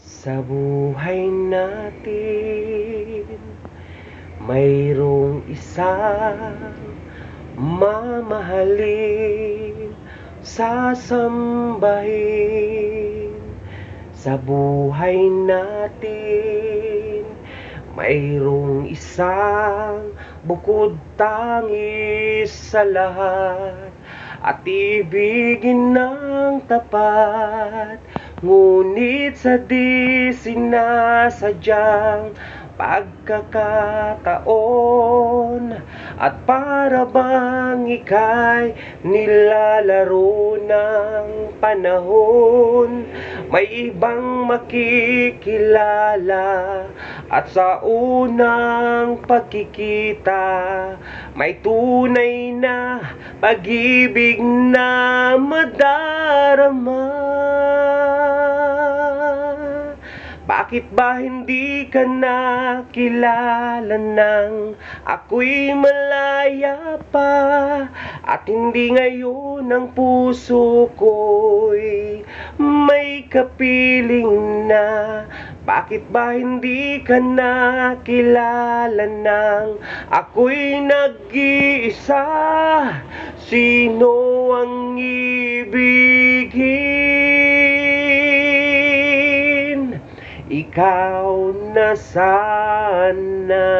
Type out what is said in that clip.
Sa buhay natin, mayroong isang mamahalin, sasambahin. Sa buhay natin, mayroong isang bukod tangis sa lahat, at ibigin ng tapat. Ngunit sa di sinasadyang pagkakataon, at para bang ika'y nilalaro ng panahon, may ibang makikilala, at sa unang pagkikita may tunay na pag-ibig na madarama. Bakit ba hindi ka nakilala nang ako'y malaya pa? At hindi ngayon ang puso ko'y may kapiling na? Bakit ba hindi ka nakilala nang ako'y nag-iisa? Sino ang ibigin? Ikaw na sana.